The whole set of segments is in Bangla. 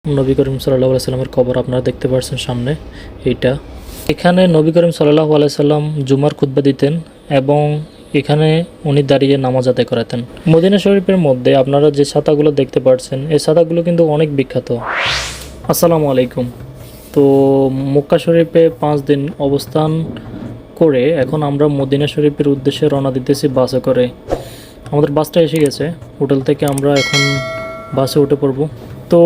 নবী করিম সাল্লাল্লাহু আলাইহি সাল্লামের কবর আপনারা দেখতে পাচ্ছেন সামনে এইটা। এখানে নবী করিম সাল্লাল্লাহু আলাইহি সাল্লাম জুমার খুতবা দিতেন এবং এখানে উনি দাঁড়িয়ে নামাজ আদায় করাতেন। মদিনা শরীফের মধ্যে আপনারা যে ছাতাগুলো দেখতে পাচ্ছেন এই ছাতাগুলো কিন্তু অনেক বিখ্যাত। আসসালামু আলাইকুম। তো মক্কা শরীফে 5 দিন অবস্থান করে এখন আমরা মদিনা শরীফের উদ্দেশ্যে রওনা দিতেছি বাসে করে। আমাদের বাসটা এসে গেছে, হোটেল থেকে আমরা এখন বাসে উঠে পড়ব। তো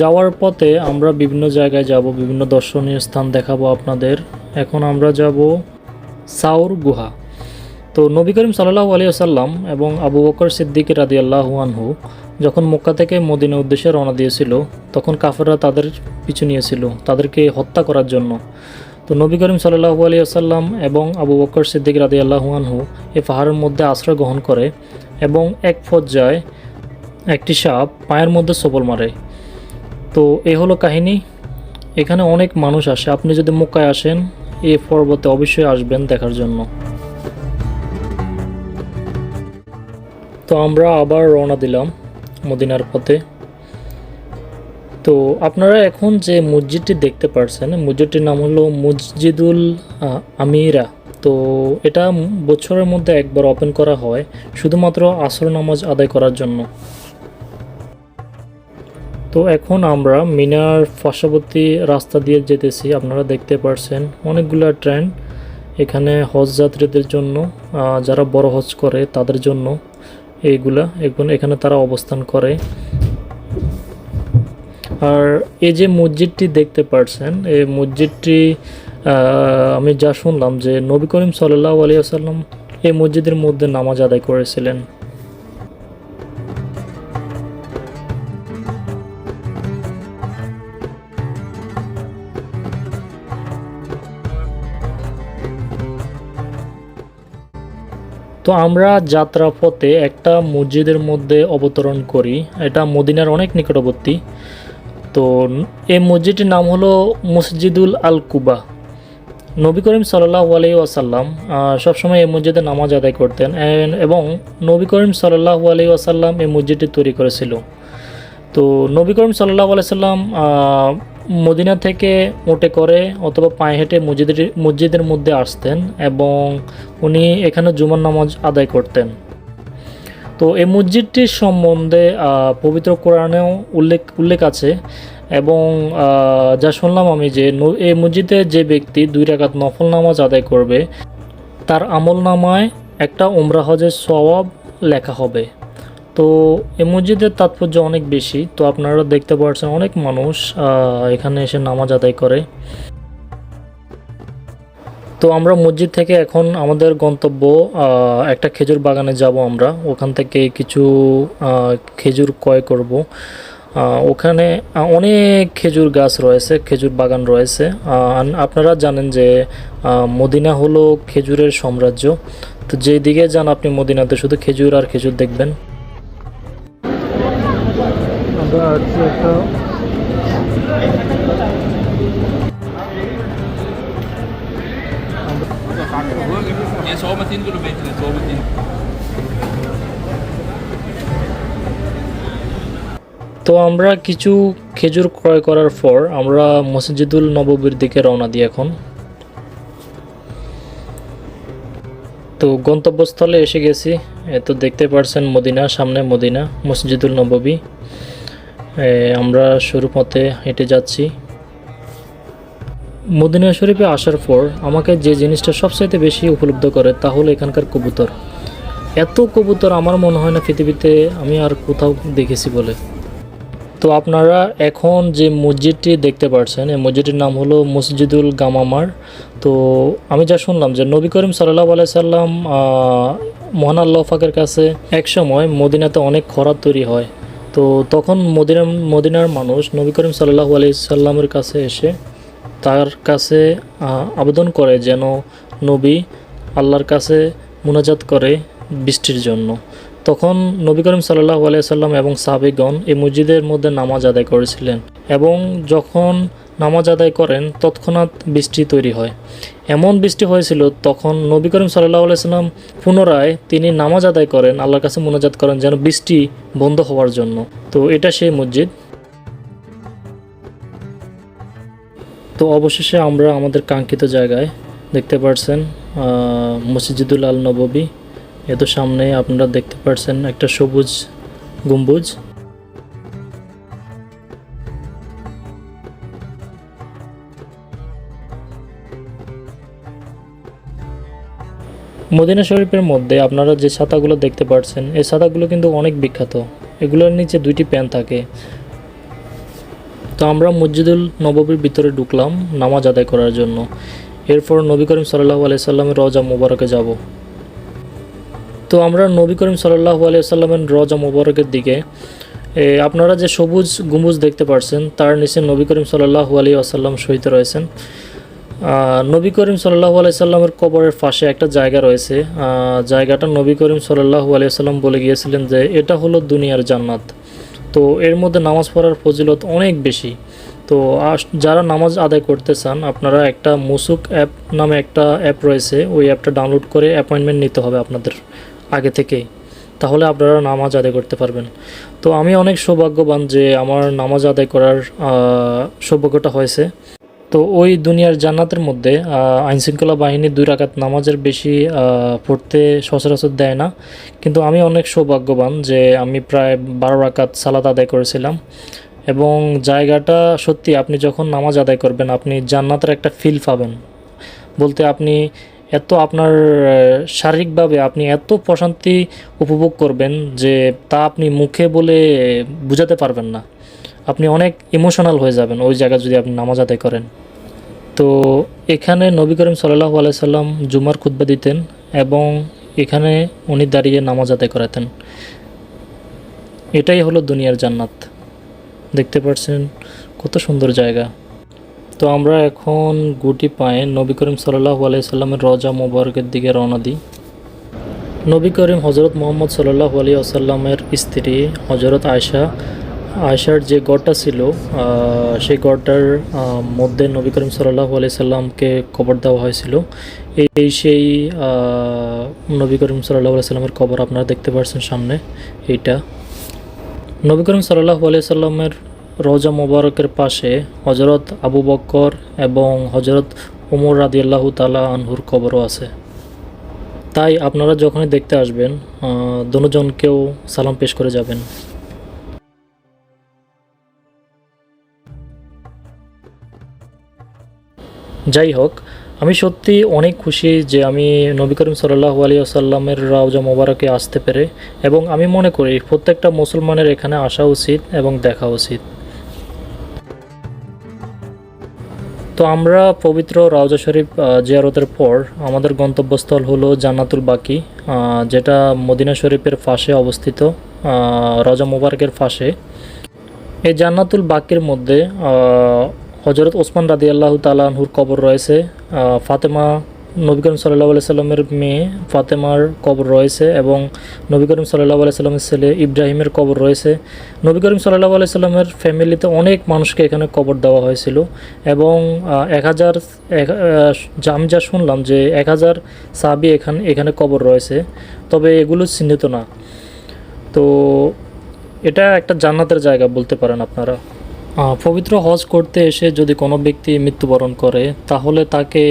যাওয়ার পথে আমরা বিভিন্ন জায়গায় যাব, বিভিন্ন দর্শনীয় স্থান দেখাবো আপনাদের। এখন আমরা যাব সাউর গুহা। তো নবী করিম সাল্লাল্লাহু আলাইহি ওয়াসাল্লাম এবং আবু বকর সিদ্দিক রাদিয়াল্লাহু আনহু যখন মক্কা থেকে মদিনা উদ্দেশ্যে রওনা দিয়েছিল তখন কাফেররা তাদের পিছু নিয়েছিল তাদেরকে হত্যা করার জন্য। তো নবী করিম সাল্লাল্লাহু আলাইহি ওয়াসাল্লাম এবং আবু বকর সিদ্দিক রাদিয়াল্লাহু আনহু এই পাহাড়ের মধ্যে আশ্রয় গ্রহণ করে এবং এক পর্যায়ে একটি সাপ পায়ের মধ্যে সবল মারে। তো এ হলো কাহিনী। এখানে অনেক মানুষ আসে, আপনি যদি মক্কায় আসেন এই পর্বতে অবশ্যই আসবেন দেখার জন্য। তো আমরা আবার রওনা দিলাম মদিনার পথে। তো আপনারা এখন যে মসজিদটি দেখতে পাচ্ছেন মসজিদটির নাম হলো মসজিদুল আমিরা। তো এটা বছরের মধ্যে একবার ওপেন করা হয় শুধুমাত্র আসর নামাজ আদায় করার জন্য। তো এখন আমরা মিনার পার্শ্ববর্তী রাস্তা দিয়ে যেতেছি, আপনারা দেখতে পাচ্ছেন অনেকগুলো ট্রেন এখানে হজ যাত্রীদের জন্য, যারা বড় হজ করে তাদের জন্য এইগুলা এখানে তারা অবস্থান করে। আর এই যে মসজিদটি দেখতে পাচ্ছেন এই মসজিদটি আমি যা শুনলাম যে নবী করিম সাল্লাল্লাহু আলাইহি ওয়াসাল্লাম এই মসজিদের মধ্যে নামাজ আদায় করেছিলেন। তো আমরা যাত্রা পথে একটা মসজিদের মধ্যে অবতরণ করি, এটা মদিনার অনেক নিকটবর্তী। তো এই মসজিদটির নাম হলো মসজিদুল আল কুবা। নবী করিম সাল্লাল্লাহু আলাইহি ওয়াসাল্লাম সবসময় এই মসজিদে নামাজ আদায় করতেন এবং নবী করিম সাল্লাল্লাহু আলাইহি ওয়াসাল্লাম এই মসজিদটি তৈরি করেছিল। তো নবী করিম সাল্লাল্লাহু আলাইহি ওয়াসাল্লাম মদিনা থেকে উটে করে অথবা পায়ে হেঁটে মসজিদের মধ্যে আসতেন এবং উনি এখানে জুমার নামাজ আদায় করতেন। তো এই মসজিদটির সম্বন্ধে পবিত্র কোরআনেও উল্লেখ আছে এবং যা শুনলাম আমি যে এই মসজিদে যে ব্যক্তি 2 রাকাত নফল নামাজ আদায় করবে তার আমল নামায় একটা উমরা হজের সওয়াব লেখা হবে। তো এই মসজিদের তাৎপর্য অনেক বেশি। তো আপনারা দেখতে পাচ্ছেন অনেক মানুষ এখানে এসে নামাজ আদায় করে। তো আমরা মসজিদ থেকে এখন আমাদের গন্তব্য একটা খেজুর বাগানে যাব। আমরা ওখান থেকে কিছু খেজুর ক্রয় করব। ওখানে অনেক খেজুর গাছ রয়েছে, খেজুর বাগান রয়েছে। আপনারা জানেন যে মদিনা হলো খেজুরের সাম্রাজ্য। তো যেদিকে যান আপনি মদিনাতে শুধু খেজুর আর খেজুর দেখবেন। আমরা আছি একটা তো আমরা কিছু খেজুর ক্রয় করার পর আমরা মসজিদুল নববীর দিকে রওনা দিই এখন। তো গন্তব্যস্থলে এসে গেছি। তো দেখতে পাচ্ছেন মদিনা, সামনে মদিনা মসজিদুল নববী। আমরা শুরু পথে হেঁটে যাচ্ছি। মদিনা শরীফে আসার পর আমাকে যে জিনিসটা সবচাইতে বেশি উপলব্ধ করে তা হলো এখানকার কবুতর। এত কবুতর আমার মনে হয় না পৃথিবীতে আমি আর কোথাও দেখেছি বলে। তো আপনারা এখন যে মসজিদটি দেখতে পাচ্ছেন এই মসজিদটির নাম হলো মসজিদুল গামামার। তো আমি যা শুনলাম যে নবী করিম সাল্লাল্লাহু আলাইহি সাল্লাম মহান আল্লাহ পাকের কাছে এক সময় মদিনাতে অনেক খরাত তৈরি হয়। তো তখন মদিনার মানুষ নবী করিম সাল্লাল্লাহু আলাইহি সাল্লামের কাছে এসে তার কাছে আবেদন করে যেন নবী আল্লাহর কাছে মুনাজাত করে বৃষ্টির জন্য। তখন নবী করিম সাল্লাল্লাহু আলাইহি সাল্লাম এবং সাহাবীগণ এই মসজিদের মধ্যে নামাজ আদায় করেছিলেন এবং যখন নামাজ আদায় করেন তৎক্ষণাৎ বৃষ্টি তৈরি হয়। এমন বৃষ্টি হয়েছিল তখন নবী করিম সাল্লাল্লাহু আলাইহি সাল্লাম পুনরায় তিনি নামাজ আদায় করেন, আল্লাহর কাছে মুনাজাত করেন যেন বৃষ্টি বন্ধ হওয়ার জন্য। তো এটা সেই মসজিদ। তো অবশেষে আমরা আমাদের কাঙ্ক্ষিত জায়গায় দেখতে পাচ্ছেন মসজিদুল আল নববী। এত সামনে আপনারা দেখতে পাচ্ছেন একটা সবুজ গম্বুজ। মদিনা শরীফের মধ্যে আপনারা যে ছাতাগুলো দেখতে পাচ্ছেন, এই ছাতাগুলো কিন্তু অনেক বিখ্যাত। এগুলোর নিচে দুইটি প্যান থাকে। তো আমরা মসজিদুল নববীর ভিতরে ঢুকলাম নামাজ আদায় করার জন্য। এরপর নবী করিম সাল্লাল্লাহু আলাইহি সাল্লামের রওজা মুবারকে যাব। তো আমরা নবী করিম সাল্লাল্লাহু আলাইহি সাল্লামের রওজা মুবারকের দিকে আপনারা যে সবুজ গম্বুজ দেখতে পাচ্ছেন, তার নিচে নবী করিম সাল্লাল্লাহু আলাইহি ওয়াসাল্লাম শহীদ রয়েছেন। নবী করিম সাল্লাল্লাহু আলাইহি সাল্লামের কবরের পাশে একটা জায়গা রয়েছে। জায়গাটা নবী করিম সাল্লাল্লাহু আলাইহি সাল্লাম বলে গিয়েছিলেন যে এটা হলো দুনিয়ার জান্নাত। তো এর মধ্যে নামাজ পড়ার ফজিলত অনেক বেশি। তো যারা নামাজ আদায় করতে চান, আপনারা একটা মুসুক অ্যাপ নামে একটা অ্যাপ রয়েছে, ওই অ্যাপটা ডাউনলোড করে অ্যাপয়েন্টমেন্ট নিতে হবে আপনাদের আগে থেকেই, তাহলে আপনারা নামাজ আদায় করতে পারবেন। তো আমি অনেক সৌভাগ্যবান যে আমার নামাজ আদায় করার সৌভাগ্যটা হয়েছে। তো ওই দুনিয়ার জান্নাতের মধ্যে আইনশৃঙ্খলা বাহিনী 2 রাকাত নামাজের বেশি পড়তে সচরাচর দেয় না, কিন্তু আমি অনেক সৌভাগ্যবান যে আমি প্রায় 12 রাকাত সালাত আদায় করেছিলাম। এবং জায়গাটা সত্যি, আপনি যখন নামাজ আদায় করবেন আপনি জান্নাতের একটা ফিল পাবেন। বলতে আপনি আপনার শারীরিকভাবে আপনি এত প্রশান্তি উপভোগ করবেন যে তা আপনি মুখে বলে বোঝাতে পারবেন না। আপনি অনেক ইমোশনাল হয়ে যাবেন ওই জায়গায় যদি আপনি নামাজ আদায় করেন। তো এখানে নবী করিম সাল্লাল্লাহু আলাইহি সাল্লাম জুমার খুতবা দিতেন এবং এখানে উনি দাঁড়িয়ে নামাজ আদায় করাতেন। এটাই হলো দুনিয়ার জান্নাত। দেখতে পাচ্ছেন কত সুন্দর জায়গা। তো আমরা এখন গুটি পায়ে নবী করিম সাল্লাল্লাহু আলাইহি সাল্লামের রওজা মুবারকের দিকে রওনা দিই। নবী করিম হযরত মুহাম্মদ সাল্লাল্লাহু আলাইহি ওয়াসাল্লামের স্ত্রী হযরত আয়েশার যে গড়টা ছিল, সেই গড়টার মধ্যে নবী করিম সাল্লাল্লাহু আলাইহি সাল্লামকে কবর দেওয়া হয়েছিল। সেই নবী করিম সাল্লাল্লাহু আলাইহি সাল্লামের কবর আপনারা দেখতে পাচ্ছেন সামনে। এইটা নবী করিম সাল্লাল্লাহু আলাইহি সাল্লামের রওজা মুবারকের পাশে হযরত আবু বকর এবং হযরত ওমর রাদিয়াল্লাহু তাআলা আনহুর কবরও আছে। তাই আপনারা যখনই দেখতে আসবেন দুজনকেও সালাম পেশ করে যাবেন। যাই হোক, আমি সত্যি অনেক খুশি যে আমি নবী করিম সাল্লাল্লাহু আলাইহি ওয়াসাল্লামের রওজা মুবারকে আসতে পেরে, এবং আমি মনে করি প্রত্যেকটা মুসলমানের এখানে আসা উচিত এবং দেখা উচিত। তো আমরা পবিত্র রওজা শরীফ জিয়ারতের পর আমাদের গন্তব্যস্থল হলো জান্নাতুল বাকি, যেটা মদিনা শরীফের পাশে অবস্থিত, রওজা মুবারকের পাশে। এই জান্নাতুল বাকির মধ্যে হযরত ওসমান রাদিয়াল্লাহু তাআলা আনহুর কবর রয়েছে। ফাতেমা, নবী করিম সাল্লাল্লাহু আলাইহি সাল্লামের মেয়ে ফাতেমার কবর রয়েছে, এবং নবী করিম সাল্লাল্লাহু আলাইহি সাল্লামের ছেলে ইব্রাহিমের কবর রয়েছে। নবী করিম সাল্লাল্লাহু আলাইহি সাল্লামের ফ্যামিলিতে অনেক মানুষকে এখানে কবর দেওয়া হয়েছিল, এবং 1000 আমি যা শুনলাম যে 1000 সাহাবী এখানে কবর রয়েছে, তবে এগুলো চিহ্নিত না। তো এটা একটা জান্নাতের জায়গা বলতে পারেন আপনারা। পবিত্র হজ করতে এসে যদি কোনো ব্যক্তি মৃত্যুবরণ করে, তাহলে তাকে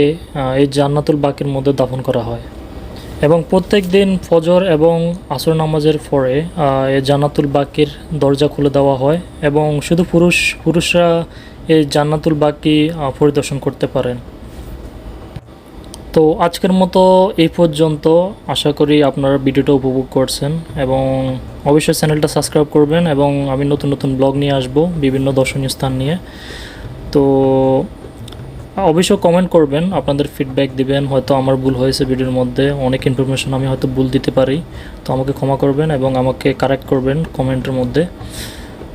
এই জান্নাতুল বাকির মধ্যে দাফন করা হয়, এবং প্রত্যেক দিন ফজর এবং আসর নামাজের পরে এই জান্নাতুল বাকির দরজা খুলে দেওয়া হয়, এবং শুধু পুরুষরা এই জান্নাতুল বাকি পরিদর্শন করতে পারেন। তো আজকের মতো এই পর্যন্ত। আশা করি আপনারা ভিডিওটা উপভোগ করছেন, এবং অবশ্যই চ্যানেলটা সাবস্ক্রাইব করবেন, এবং আমি নতুন নতুন ব্লগ নিয়ে আসব বিভিন্ন দর্শনীয় স্থান নিয়ে। তো অবশ্যই কমেন্ট করবেন, আপনাদের ফিডব্যাক দিবেন। হয়তো আমার ভুল হয়েছে ভিডিওর মধ্যে, অনেক ইনফরমেশন আমি হয়তো ভুল দিতে পারি, তো আমাকে ক্ষমা করবেন এবং আমাকে কারেক্ট করবেন কমেন্টের মধ্যে।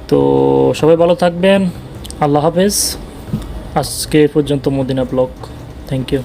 তো সবাই ভালো থাকবেন, আল্লাহ হাফেজ। আজকে পর্যন্ত মদিনা ব্লগ। Thank you.